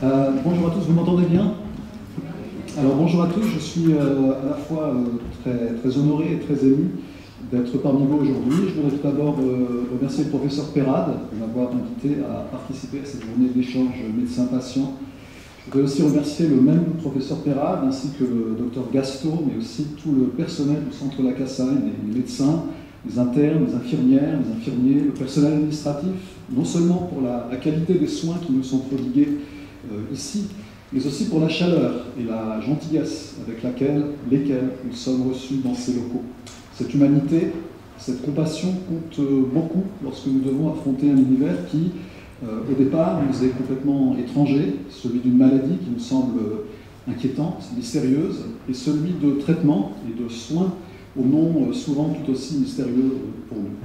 Bonjour à tous, vous m'entendez bien? Alors bonjour à tous, je suis à la fois très honoré et très ému d'être parmi vous aujourd'hui. Je voudrais tout d'abord remercier le professeur Perrade de m'avoir invité à participer à cette journée d'échange médecin-patient. Je voudrais aussi remercier le même professeur Perrade ainsi que le docteur Gasto, mais aussi tout le personnel du centre La Cassagne, les médecins, les internes, les infirmières, les infirmiers, le personnel administratif, non seulement pour la qualité des soins qui nous sont prodigués ici, mais aussi pour la chaleur et la gentillesse avec lesquelles nous sommes reçus dans ces locaux. Cette humanité, cette compassion compte beaucoup lorsque nous devons affronter un univers qui, au départ, nous est complètement étranger, celui d'une maladie qui nous semble inquiétante, mystérieuse, et celui de traitement et de soins au nom souvent tout aussi mystérieux pour nous.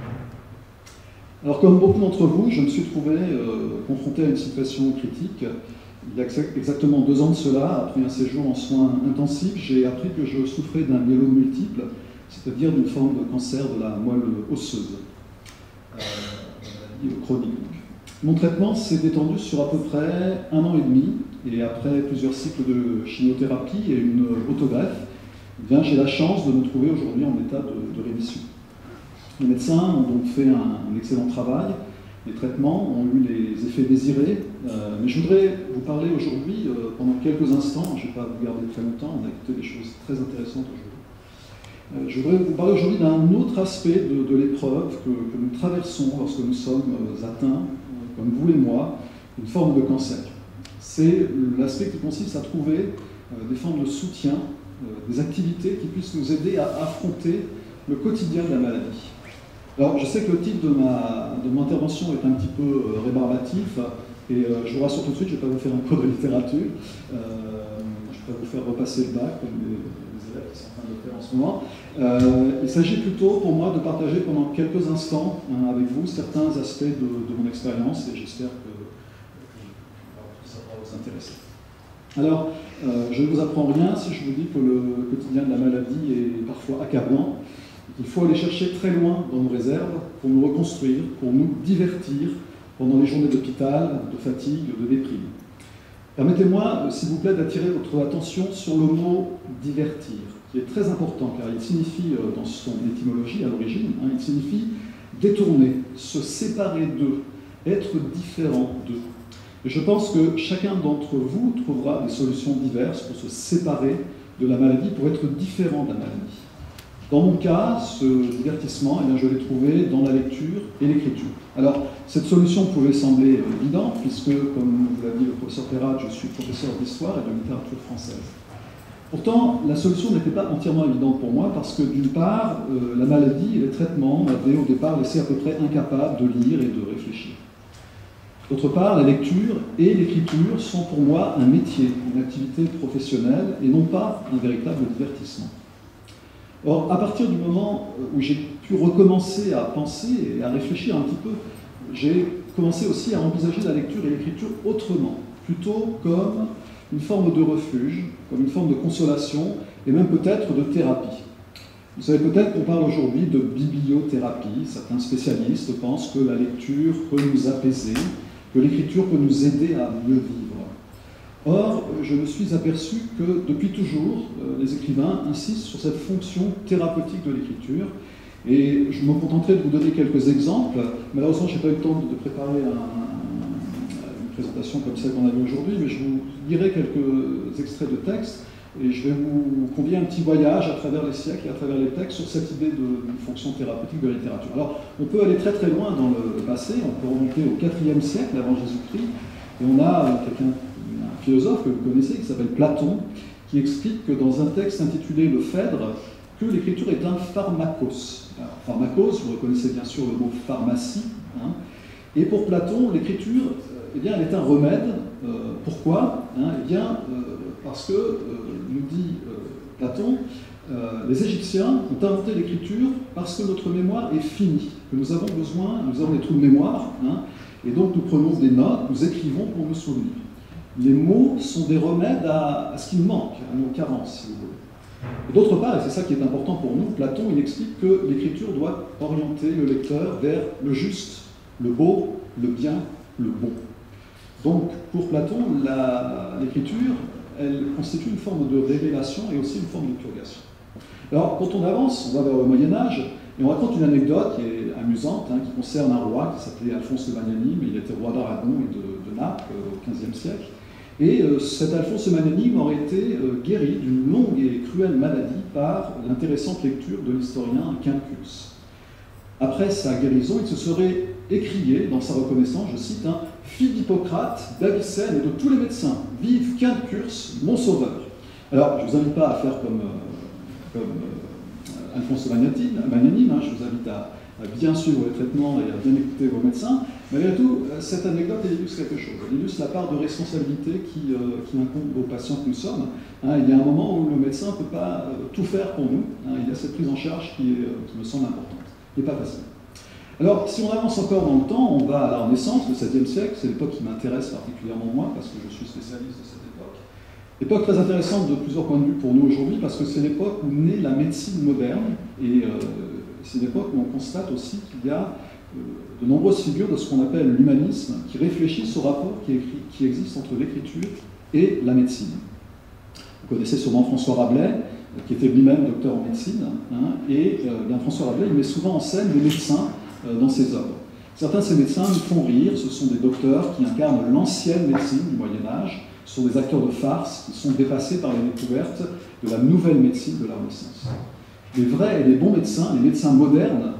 Alors comme beaucoup d'entre vous, je me suis trouvé confronté à une situation critique. Il y a exactement 2 ans de cela, après un séjour en soins intensifs, j'ai appris que je souffrais d'un myélome multiple, c'est-à-dire d'une forme de cancer de la moelle osseuse, chronique. Mon traitement s'est étendu sur à peu près 1 an et demi, et après plusieurs cycles de chimiothérapie et une autogreffe, j'ai la chance de me trouver aujourd'hui en état de rémission. Les médecins ont donc fait un excellent travail. Les traitements ont eu les effets désirés, mais je voudrais vous parler aujourd'hui, pendant quelques instants, je ne vais pas vous garder très longtemps, on a écouté des choses très intéressantes aujourd'hui. Je voudrais vous parler aujourd'hui d'un autre aspect de l'épreuve que nous traversons lorsque nous sommes atteints, comme vous et moi, d'une forme de cancer. C'est l'aspect qui consiste à trouver des formes de soutien, des activités qui puissent nous aider à affronter le quotidien de la maladie. Alors, je sais que le titre de mon intervention est un petit peu rébarbatif, et je vous rassure tout de suite, je ne vais pas vous faire un cours de littérature, je vais vous faire repasser le bac, comme les élèves qui sont en train de le faire en ce moment. Il s'agit plutôt pour moi de partager pendant quelques instants avec vous certains aspects de mon expérience, et j'espère que ça va vous intéresser. Alors, je ne vous apprends rien si je vous dis que le quotidien de la maladie est parfois accablant. Il faut aller chercher très loin dans nos réserves pour nous reconstruire, pour nous divertir pendant les journées d'hôpital, de fatigue, de déprime. Permettez-moi, s'il vous plaît, d'attirer votre attention sur le mot « divertir », qui est très important, car il signifie, dans son étymologie à l'origine, il signifie détourner, se séparer d'eux, être différent d'eux. Et je pense que chacun d'entre vous trouvera des solutions diverses pour se séparer de la maladie, pour être différent de la maladie. Dans mon cas, ce divertissement, je l'ai trouvé dans la lecture et l'écriture. Alors, cette solution pouvait sembler évidente, puisque, comme vous l'a dit le professeur Perrade, je suis professeur d'histoire et de littérature française. Pourtant, la solution n'était pas entièrement évidente pour moi, parce que d'une part, la maladie et les traitements m'avaient au départ laissé à peu près incapable de lire et de réfléchir. D'autre part, la lecture et l'écriture sont pour moi un métier, une activité professionnelle, et non pas un véritable divertissement. Or, à partir du moment où j'ai pu recommencer à penser et à réfléchir un petit peu, j'ai commencé aussi à envisager la lecture et l'écriture autrement, plutôt comme une forme de refuge, comme une forme de consolation, et même peut-être de thérapie. Vous savez peut-être qu'on parle aujourd'hui de bibliothérapie. Certains spécialistes pensent que la lecture peut nous apaiser, que l'écriture peut nous aider à mieux vivre. Or, je me suis aperçu que depuis toujours, les écrivains insistent sur cette fonction thérapeutique de l'écriture, et je me contenterai de vous donner quelques exemples. Malheureusement, je n'ai pas eu le temps de préparer une présentation comme celle qu'on a vue aujourd'hui, mais je vous lirai quelques extraits de textes, et je vais vous convier à un petit voyage à travers les siècles et à travers les textes sur cette idée d'une fonction thérapeutique de la littérature. Alors, on peut aller très très loin dans le passé, on peut remonter au IVe siècle avant Jésus-Christ, et on a un philosophe que vous connaissez, qui s'appelle Platon, qui explique que dans un texte intitulé Le Phèdre, que l'écriture est un pharmakos. Alors, pharmakos, vous reconnaissez bien sûr le mot pharmacie, et pour Platon, l'écriture, elle est un remède. Pourquoi parce que, nous dit Platon, les Égyptiens ont inventé l'écriture parce que notre mémoire est finie, que nous avons des trous de mémoire, et donc nous prenons des notes, nous écrivons pour nous souvenir. Les mots sont des remèdes à ce qui nous manque, à nos carences, si vous voulez. Et d'autre part, et c'est ça qui est important pour nous, Platon il explique que l'écriture doit orienter le lecteur vers le juste, le beau, le bien, le bon. Donc, pour Platon, l'écriture, elle constitue une forme de révélation et aussi une forme de purgation. Alors, quand on avance, on va vers le Moyen-Âge, et on raconte une anecdote qui est amusante, qui concerne un roi qui s'appelait Alphonse le Magnanime, il était roi d'Aragon et de Naples au XVe siècle. Et cet Alphonse le Magnanime aurait été guéri d'une longue et cruelle maladie par l'intéressante lecture de l'historien Quincus. Après sa guérison, il se serait écrié dans sa reconnaissance, je cite, « Fille d'Hippocrate, d'Avicenne et de tous les médecins, vive Quincus, mon sauveur ». Alors, je ne vous invite pas à faire comme Alphonse Magnanime, je vous invite à bien suivre les traitements et à bien écouter vos médecins. Malgré tout, cette anecdote, elle illustre quelque chose. Elle illustre la part de responsabilité qui incombe aux patients que nous sommes. Il y a un moment où le médecin ne peut pas tout faire pour nous. Il y a cette prise en charge qui me semble importante, qui n'est pas facile. Alors, si on avance encore dans le temps, on va à la Renaissance, le XVIIe siècle, c'est l'époque qui m'intéresse particulièrement moi, parce que je suis spécialiste de cette époque. Époque très intéressante de plusieurs points de vue pour nous aujourd'hui, parce que c'est l'époque où naît la médecine moderne, et c'est l'époque où on constate aussi qu'il y a de nombreuses figures de ce qu'on appelle l'humanisme, qui réfléchissent au rapport qui existe entre l'écriture et la médecine. Vous connaissez sûrement François Rabelais, qui était lui-même docteur en médecine, et bien François Rabelais, il met souvent en scène des médecins dans ses œuvres. Certains de ces médecins nous font rire, ce sont des docteurs qui incarnent l'ancienne médecine du Moyen-Âge, ce sont des acteurs de farce qui sont dépassés par les découvertes de la nouvelle médecine de la Renaissance. Les vrais et les bons médecins, les médecins modernes,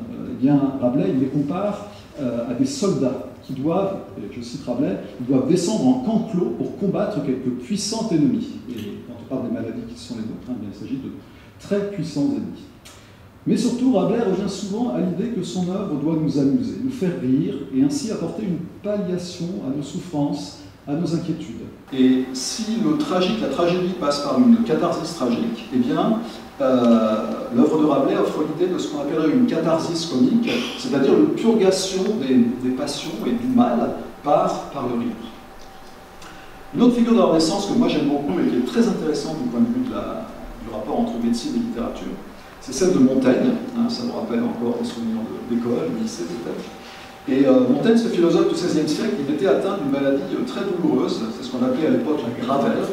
Rabelais, il les compare à des soldats qui doivent, et je cite Rabelais, ils doivent descendre en camp clos pour combattre quelques puissants ennemis. Et quand on parle des maladies qui sont les nôtres, bien, il s'agit de très puissants ennemis. Mais surtout, Rabelais revient souvent à l'idée que son œuvre doit nous amuser, nous faire rire, et ainsi apporter une palliation à nos souffrances, à nos inquiétudes. Et si le tragique, la tragédie passe par une catharsis tragique, eh bien, l'œuvre de Rabelais offre l'idée de ce qu'on appellerait une catharsis comique, c'est-à-dire une purgation des passions et du mal par le rire. Une autre figure de la Renaissance que moi j'aime beaucoup et qui est très intéressante du point de vue du rapport entre médecine et littérature, c'est celle de Montaigne. Ça me rappelle encore des souvenirs d'école, du lycée peut-être. Et Montaigne, ce philosophe du XVIe siècle, il était atteint d'une maladie très douloureuse, c'est ce qu'on appelait à l'époque la gravelle,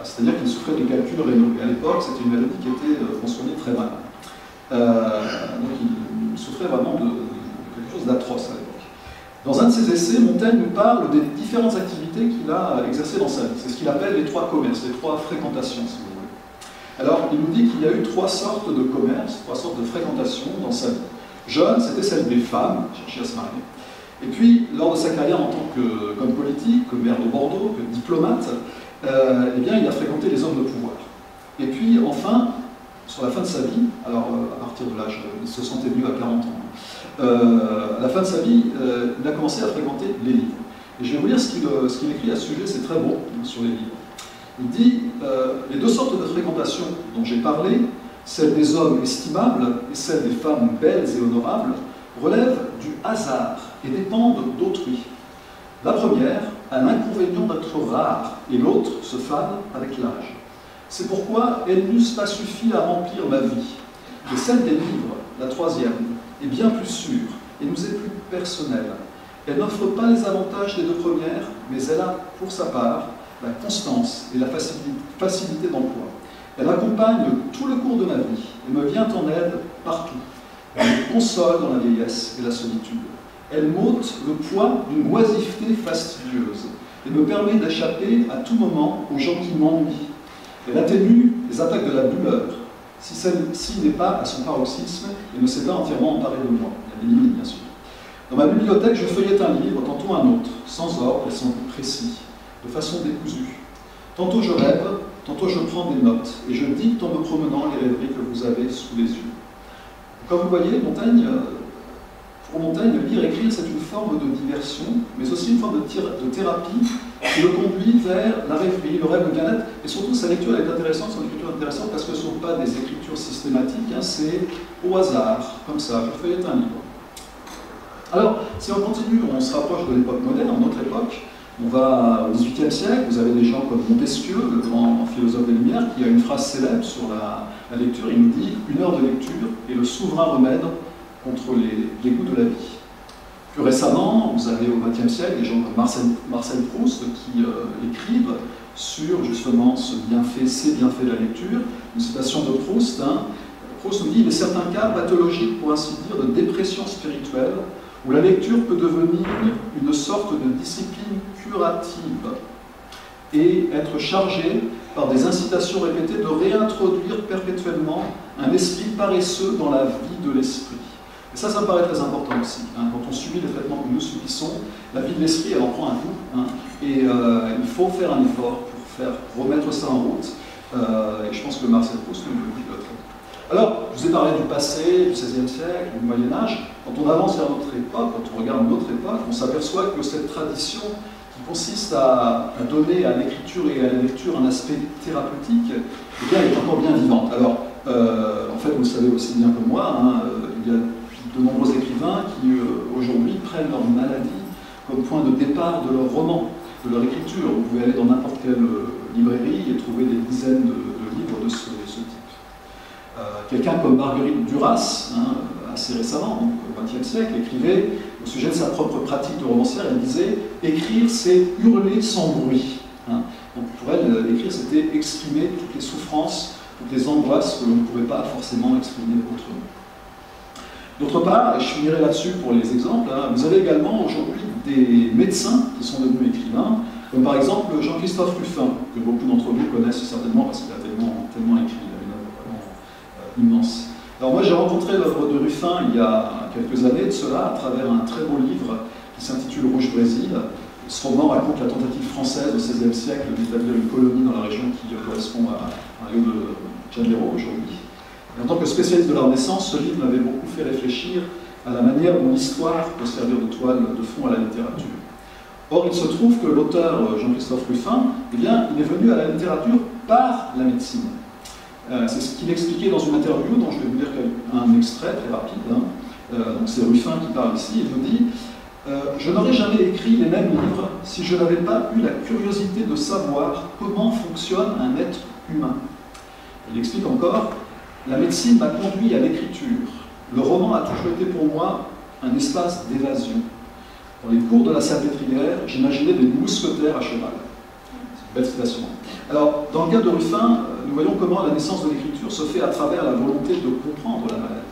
c'est-à-dire qu'il souffrait de calculs rénaux. Et à l'époque, c'était une maladie qui était consommée très mal. Donc il souffrait vraiment de quelque chose d'atroce à l'époque. Dans un de ses essais, Montaigne nous parle des différentes activités qu'il a exercées dans sa vie. C'est ce qu'il appelle les trois commerces, les trois fréquentations, si vous voulez. Alors, il nous dit qu'il y a eu trois sortes de commerces, trois sortes de fréquentations dans sa vie. Jeune, c'était celle des femmes, chercher à se marier. Et puis, lors de sa carrière en tant qu'homme politique, comme maire de Bordeaux, que diplomate, eh bien, il a fréquenté les hommes de pouvoir. Et puis, enfin, sur la fin de sa vie, alors à partir de l'âge, il se sentait mieux à 40 ans, à la fin de sa vie, il a commencé à fréquenter les livres. Et je vais vous lire ce qu'il écrit à ce sujet, c'est très bon sur les livres. Il dit les deux sortes de fréquentation dont j'ai parlé, celle des hommes estimables et celle des femmes belles et honorables, relèvent du hasard et dépendent d'autrui. La première a l'inconvénient d'être rare et l'autre se fane avec l'âge. C'est pourquoi elles n'eussent pas suffi à remplir ma vie. Et celle des livres, la troisième, est bien plus sûre et nous est plus personnelle. Elle n'offre pas les avantages des deux premières, mais elle a, pour sa part, la constance et la facilité d'emploi. Elle accompagne tout le cours de ma vie et me vient en aide partout. Elle me console dans la vieillesse et la solitude. Elle m'ôte le poids d'une oisiveté fastidieuse et me permet d'échapper à tout moment aux gens qui m'ennuient. Elle atténue les attaques de la douleur, si celle-ci n'est pas à son paroxysme et ne s'est pas entièrement emparée de moi. Il y a des limites, bien sûr. Dans ma bibliothèque, je feuillette un livre, tantôt un autre, sans ordre et sans but précis, de façon décousue. Tantôt je rêve, tantôt je prends des notes, et je dicte en me promenant les rêveries que vous avez sous les yeux. Comme vous voyez, pour Montaigne, lire et écrire, c'est une forme de diversion, mais aussi une forme de thérapie qui le conduit vers la rêverie, le rêve, le bien-être, et surtout sa lecture est intéressante, son écriture est intéressante parce que ce ne sont pas des écritures systématiques, c'est au hasard, comme ça, je feuillette un livre. Alors, si on continue, on se rapproche de l'époque moderne, notre époque, on va au XVIIIe siècle, vous avez des gens comme Montesquieu, le grand philosophe des Lumières, qui a une phrase célèbre sur la lecture, il nous dit « Une heure de lecture est le souverain remède contre les goûts de la vie ». Plus récemment, vous avez au XXe siècle des gens comme Marcel Proust qui écrivent sur justement ces bienfaits de la lecture. Une citation de Proust, hein. Proust nous dit « Il est certains cas pathologiques, pour ainsi dire, de dépression spirituelle, où la lecture peut devenir une sorte de discipline curative et être chargée par des incitations répétées de réintroduire perpétuellement un esprit paresseux dans la vie de l'esprit. » Et ça me paraît très important aussi. Hein. Quand on subit les traitements que nous subissons, la vie de l'esprit, elle en prend un coup. Hein. Et il faut faire un effort pour remettre ça en route. Et je pense que Marcel Proust nous le dit très bien. Alors, je vous ai parlé du passé, du XVIe siècle, du Moyen-Âge. Quand on avance vers notre époque, quand on regarde notre époque, on s'aperçoit que cette tradition qui consiste à donner à l'écriture et à la lecture un aspect thérapeutique, eh bien, elle est encore bien vivante. Alors, en fait, vous le savez aussi bien que moi, hein, il y a de nombreux écrivains qui, aujourd'hui, prennent leur maladie comme point de départ de leur roman, de leur écriture. Vous pouvez aller dans n'importe quelle librairie et trouver des dizaines de livres de ce type. Quelqu'un comme Marguerite Duras, hein, assez récemment, donc au XXe siècle, écrivait au sujet de sa propre pratique de romancière, elle disait « Écrire, c'est hurler sans bruit hein. ». Donc pour elle, écrire, c'était exprimer toutes les souffrances, toutes les angoisses que l'on ne pouvait pas forcément exprimer autrement. D'autre part, et je finirai là-dessus pour les exemples, hein, vous avez également aujourd'hui des médecins qui sont devenus écrivains, comme par exemple Jean-Christophe Ruffin, que beaucoup d'entre vous connaissent certainement parce qu'il a tellement écrit, il a une œuvre vraiment immense. Alors moi j'ai rencontré l'œuvre de Ruffin il y a quelques années de cela à travers un très beau livre qui s'intitule Rouge Brésil. Ce roman raconte la tentative française au XVIe siècle d'établir une colonie dans la région qui correspond à Rio de Janeiro aujourd'hui. Et en tant que spécialiste de la Renaissance, ce livre m'avait beaucoup fait réfléchir à la manière dont l'histoire peut servir de toile de fond à la littérature. Or, il se trouve que l'auteur Jean-Christophe Ruffin, eh bien, il est venu à la littérature par la médecine. C'est ce qu'il expliquait dans une interview dont je vais vous lire un extrait très rapide. Hein. Donc c'est Ruffin qui parle ici, il nous dit « Je n'aurais jamais écrit les mêmes livres si je n'avais pas eu la curiosité de savoir comment fonctionne un être humain. » Il explique encore « La médecine m'a conduit à l'écriture. Le roman a toujours été pour moi un espace d'évasion. Dans les cours de la salpêtrière, j'imaginais des mousquetaires à cheval. » C'est une belle citation. Alors, dans le cas de Ruffin, nous voyons comment la naissance de l'écriture se fait à travers la volonté de comprendre la maladie.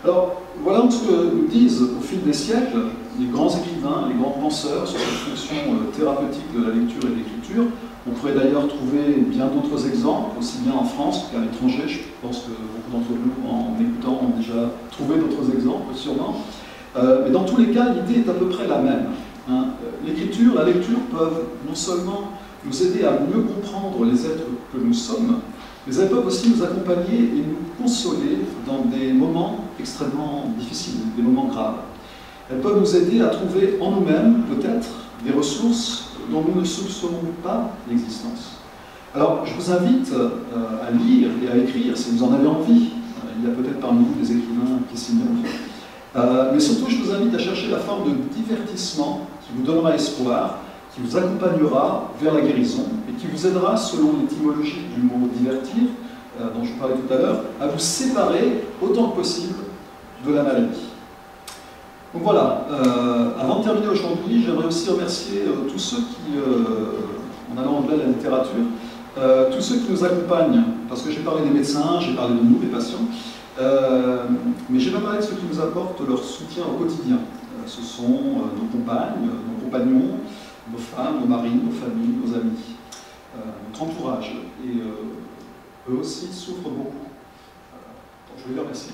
Alors, voilà ce que nous disent au fil des siècles les grands écrivains, les grands penseurs sur cette fonction thérapeutique de la lecture et de l'écriture. On pourrait d'ailleurs trouver bien d'autres exemples, aussi bien en France qu'à l'étranger. Je pense que beaucoup d'entre vous, en écoutant, ont déjà trouvé d'autres exemples, sûrement. Mais dans tous les cas, l'idée est à peu près la même. Hein. L'écriture, la lecture peuvent non seulement nous aider à mieux comprendre les êtres que nous sommes, mais elles peuvent aussi nous accompagner et nous consoler dans des moments extrêmement difficiles, des moments graves. Elles peuvent nous aider à trouver en nous-mêmes, peut-être, des ressources dont nous ne soupçonnons pas l'existence. Alors, je vous invite à lire et à écrire, si vous en avez envie. Il y a peut-être parmi vous des écrivains qui s'y mettent. Mais surtout, je vous invite à chercher la forme de divertissement qui vous donnera espoir, qui vous accompagnera vers la guérison et qui vous aidera, selon l'étymologie du mot « divertir », dont je vous parlais tout à l'heure, à vous séparer autant que possible de la maladie. Donc voilà, avant de terminer aujourd'hui, j'aimerais aussi remercier tous ceux qui, en allant au-delà de la littérature, tous ceux qui nous accompagnent, parce que j'ai parlé des médecins, j'ai parlé de nous, les patients, mais j'ai pas parlé de ceux qui nous apportent leur soutien au quotidien. Ce sont nos compagnes, nos compagnons, nos femmes, nos maris, nos familles, nos amis, notre entourage. Et eux aussi souffrent beaucoup. Donc je vais les remercier.